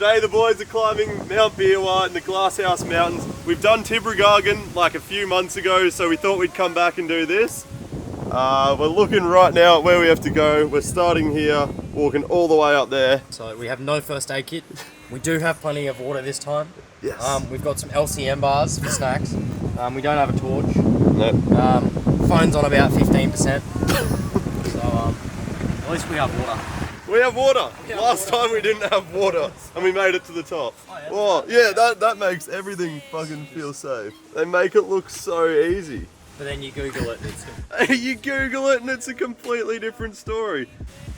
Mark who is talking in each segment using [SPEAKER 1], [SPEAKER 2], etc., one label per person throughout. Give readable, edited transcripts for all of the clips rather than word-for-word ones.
[SPEAKER 1] Today the boys are climbing Mount Beerwah in the Glasshouse Mountains. We've done Tibrogargan like a few months ago, so we thought we'd come back and do this. We're looking right now at where we have to go. We're starting here, walking all the way up there.
[SPEAKER 2] So we have no first aid kit. We do have plenty of water this time.
[SPEAKER 1] Yes.
[SPEAKER 2] We've got some LCM bars for snacks. We don't have a torch.
[SPEAKER 1] Nope.
[SPEAKER 2] Phone's on about 15%. So at least we have water.
[SPEAKER 1] We have water. Last time we didn't have water and we made it to the top. Oh yeah, that makes everything fucking feel safe. They make it look so easy.
[SPEAKER 2] But then you Google it and it's...
[SPEAKER 1] You Google it and it's a completely different story.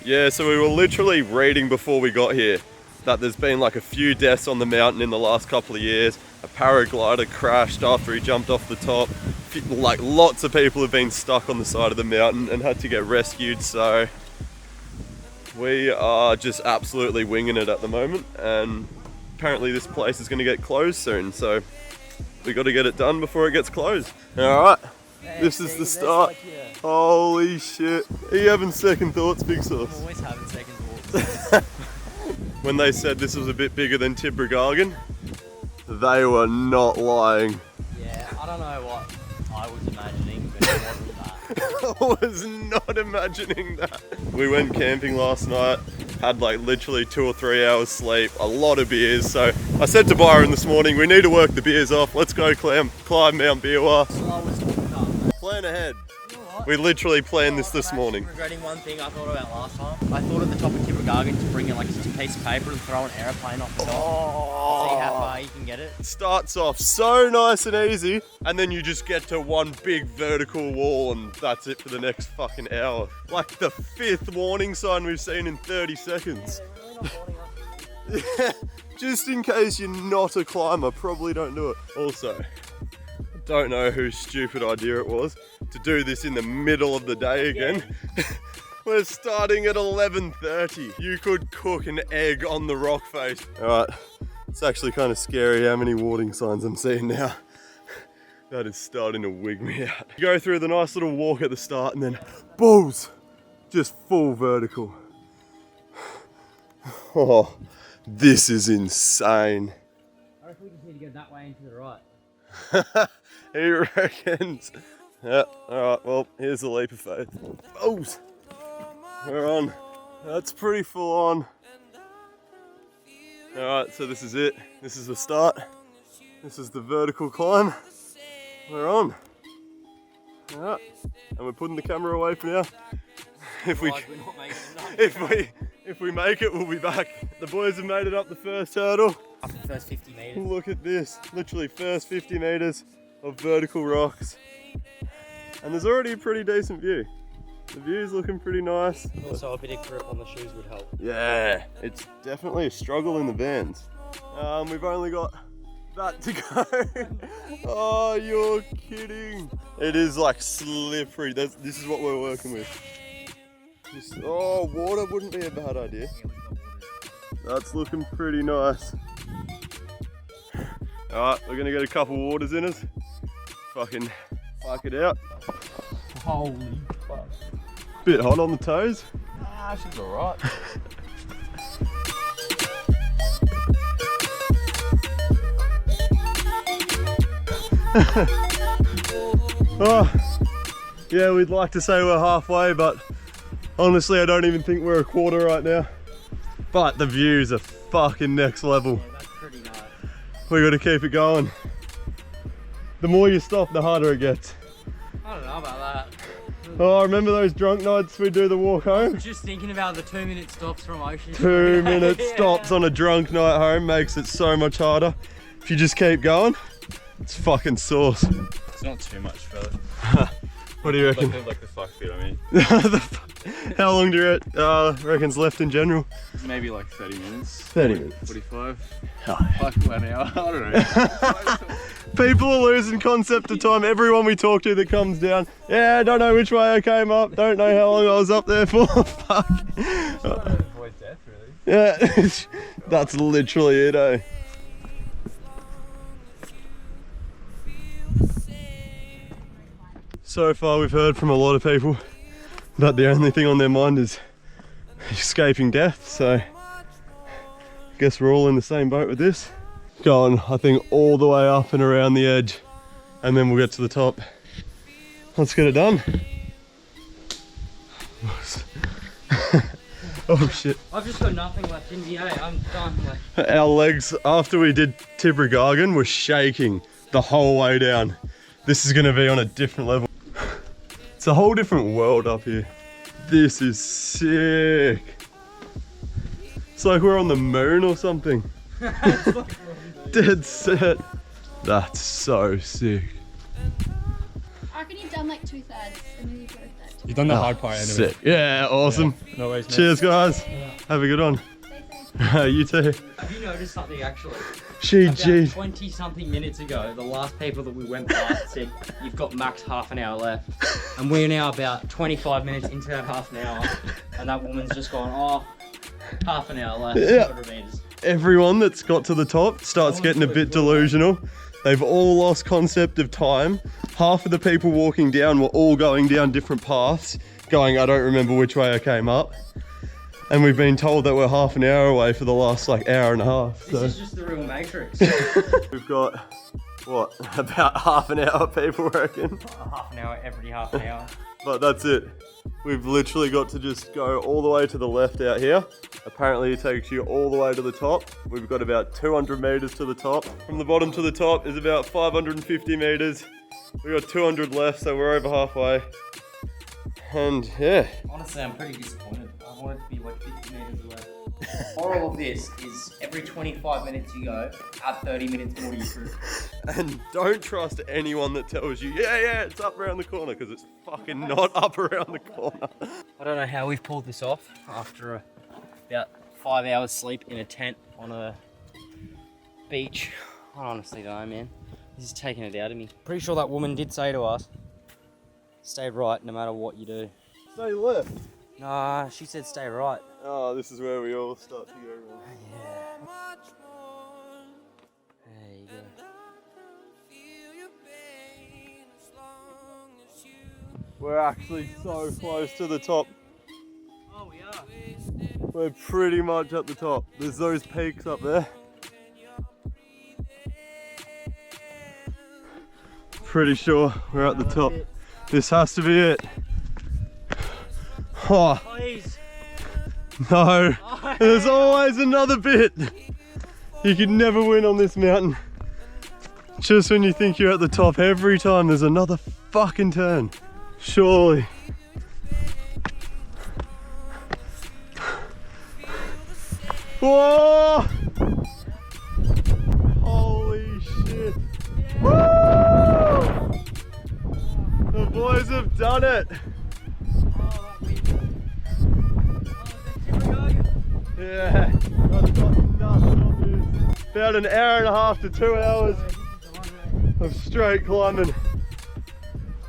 [SPEAKER 1] Yeah, so we were literally reading before we got here that there's been like a few deaths on the mountain in the last couple of years. A paraglider crashed after he jumped off the top. Like lots of people have been stuck on the side of the mountain and had to get rescued, so we are just absolutely winging it at the moment, and apparently this place is going to get closed soon, so we got to get it done before it gets closed. Alright, this is the start. Holy shit. Are you having second thoughts, Big Sauce?
[SPEAKER 2] I'm always having second thoughts.
[SPEAKER 1] When they said this was a bit bigger than Tibrogargan, they were not lying.
[SPEAKER 2] Yeah, I don't know what I was imagining, but it wasn't that.
[SPEAKER 1] I was not imagining that. We went camping last night, had like literally 2 or 3 hours sleep, a lot of beers, so I said to Byron this morning, we need to work the beers off, let's go climb Mount Beerwah. Plan ahead. We literally planned this morning.
[SPEAKER 2] I'm regretting one thing I thought about last time. I thought at the top of Tibrogargan to bring in like just a piece of paper and throw an aeroplane off the top.
[SPEAKER 1] Oh.
[SPEAKER 2] See how far you can get it.
[SPEAKER 1] It starts off so nice and easy, and then you just get to one big vertical wall and that's it for the next fucking hour. Like the 5th warning sign we've seen in 30 seconds.
[SPEAKER 2] Yeah, they're really not warning us.
[SPEAKER 1] Yeah, just in case you're not a climber, probably don't do it. Also, I don't know whose stupid idea it was to do this in the middle of the day again. Yeah. We're starting at 11:30. You could cook an egg on the rock face. Alright, it's actually kind of scary how many warning signs I'm seeing now. That is starting to wig me out. You go through the nice little walk at the start and then balls, just full vertical. Oh, this is insane.
[SPEAKER 2] I reckon we just need to go that way and to the right.
[SPEAKER 1] He reckons. Yeah, alright, well, here's the leap of faith. Balls! We're on. That's pretty full on. Alright, so this is it. This is the start. This is the vertical climb. We're on. Alright, and we're putting the camera away for now. If we make it, we'll be back. The boys have made it up the first hurdle.
[SPEAKER 2] Up the first 50 metres.
[SPEAKER 1] Look at this, literally first 50 metres of vertical rocks. And there's already a pretty decent view. The view's looking pretty nice.
[SPEAKER 2] Also a bit of grip on the shoes would help.
[SPEAKER 1] Yeah, it's definitely a struggle in the Vans. We've only got that to go. Oh, you're kidding. It is like slippery. This is what we're working with. Oh, water wouldn't be a bad idea. That's looking pretty nice. Alright, we're gonna get a couple waters in us. Fucking fuck it out.
[SPEAKER 2] Holy fuck.
[SPEAKER 1] Bit hot on the toes.
[SPEAKER 2] Ah, she's alright.
[SPEAKER 1] Oh, yeah, we'd like to say we're halfway, but honestly, I don't even think we're a quarter right now. But the views are fucking next level.
[SPEAKER 2] Yeah, that's pretty nice.
[SPEAKER 1] We gotta keep it going. The more you stop, the harder it gets.
[SPEAKER 2] I don't know about that.
[SPEAKER 1] Oh, remember those drunk nights we do the walk home?
[SPEAKER 2] Just thinking about the 2-minute stops from Ocean.
[SPEAKER 1] 2-minute stops on a drunk night home makes it so much harder. If you just keep going, it's fucking sauce.
[SPEAKER 3] It's not too much, fella.
[SPEAKER 1] What do you reckon?
[SPEAKER 3] Like the fuck fit, I mean.
[SPEAKER 1] How long do you reckon's left in general?
[SPEAKER 3] Maybe like 30 minutes.
[SPEAKER 1] 30 minutes.
[SPEAKER 3] 45.
[SPEAKER 1] Oh.
[SPEAKER 3] Fuck, 1 hour. I don't know.
[SPEAKER 1] People are losing concept of time. Everyone we talk to that comes down, yeah, I don't know which way I came up. Don't know how long I was up there for. Fuck.
[SPEAKER 3] Avoid death, really.
[SPEAKER 1] Yeah, that's literally it, eh? So far we've heard from a lot of people that the only thing on their mind is escaping death, so Guess we're all in the same boat with this. Going, I think, all the way up and around the edge, and then we'll get to the top. Let's get it done. Oh shit.
[SPEAKER 2] I've just got nothing left in me, eh? I'm done. Like.
[SPEAKER 1] Our legs, after we did Tibrogargan, were shaking the whole way down. This is going to be on a different level. It's a whole different world up here. This is sick. It's like we're on the moon or something. Dead set. That's so sick.
[SPEAKER 4] I reckon you've done like 2/3 and then you've got a third.
[SPEAKER 3] You've done the hard part anyway.
[SPEAKER 1] Sick. Yeah, awesome.
[SPEAKER 3] Yeah, no worries, mate.
[SPEAKER 1] Cheers, guys. Have a good one.
[SPEAKER 4] Stay safe.
[SPEAKER 1] You too.
[SPEAKER 2] Have you noticed something actually?
[SPEAKER 1] Gee.
[SPEAKER 2] About 20 something minutes ago, the last people that we went past said, you've got max half an hour left. And we're now about 25 minutes into that half an hour. And that woman's just gone, oh, half an hour left,
[SPEAKER 1] Yeah.
[SPEAKER 2] 200 meters.
[SPEAKER 1] Everyone that's got to the top starts getting a bit delusional. They've all lost concept of time. Half of the people walking down were all going down different paths, going, I don't remember which way I came up. And we've been told that we're half an hour away for the last like hour and a half.
[SPEAKER 2] This is just the real Matrix.
[SPEAKER 1] We've got, what, about half an hour, people reckon?
[SPEAKER 2] Half an hour, every half an hour.
[SPEAKER 1] But that's it. We've literally got to just go all the way to the left out here. Apparently it takes you all the way to the top. We've got about 200 meters to the top. From the bottom to the top is about 550 meters. We've got 200 left, so we're over halfway. And yeah.
[SPEAKER 2] Honestly, I'm pretty disappointed. I wanted to be like 50 meters away. Moral of this is every 25 minutes you go, add 30 minutes more to your crew.
[SPEAKER 1] And don't trust anyone that tells you, yeah, it's up around the corner, because it's fucking not up around the corner.
[SPEAKER 2] I don't know how we've pulled this off after about 5 hours sleep in a tent on a beach. I honestly don't know, man. This is taking it out of me. Pretty sure that woman did say to us, stay right no matter what you do.
[SPEAKER 1] Stay left.
[SPEAKER 2] Nah, she said stay right.
[SPEAKER 1] Oh, this is where we all start to go wrong.
[SPEAKER 2] Yeah. There you go.
[SPEAKER 1] We're actually so close to the top.
[SPEAKER 2] Oh, we are.
[SPEAKER 1] We're pretty much at the top. There's those peaks up there. Pretty sure we're at the top. This has to be it. Oh,
[SPEAKER 2] Please.
[SPEAKER 1] no. There's always another bit. You can never win on this mountain. Just when you think you're at the top, every time there's another fucking turn. Surely. Whoa! Holy shit. Woo! The boys have done it. Yeah, that's fucking nuts. About an hour and a half to 2 hours of straight climbing.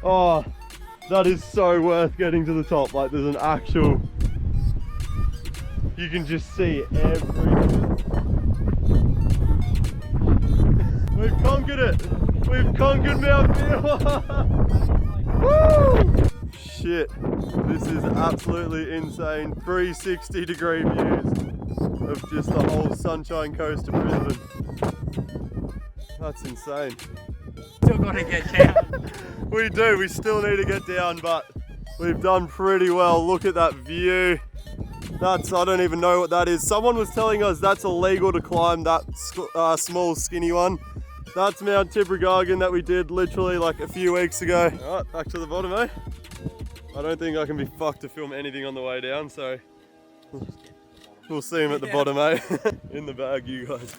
[SPEAKER 1] Oh, that is so worth getting to the top. Like, there's an actual, you can just see everything. We've conquered it. We've conquered Mount Beerwah. Woo! Shit, this is absolutely insane. 360-degree views of just the whole Sunshine Coast of Brisbane. That's insane.
[SPEAKER 2] Still gotta get down.
[SPEAKER 1] We do, we still need to get down, but we've done pretty well. Look at that view. That's, I don't even know what that is. Someone was telling us that's illegal to climb, that small skinny one. That's Mount Tibrogargan that we did literally like a few weeks ago. All right, back to the bottom, eh? I don't think I can be fucked to film anything on the way down, so we'll see him at the bottom, eh? In the bag, you guys.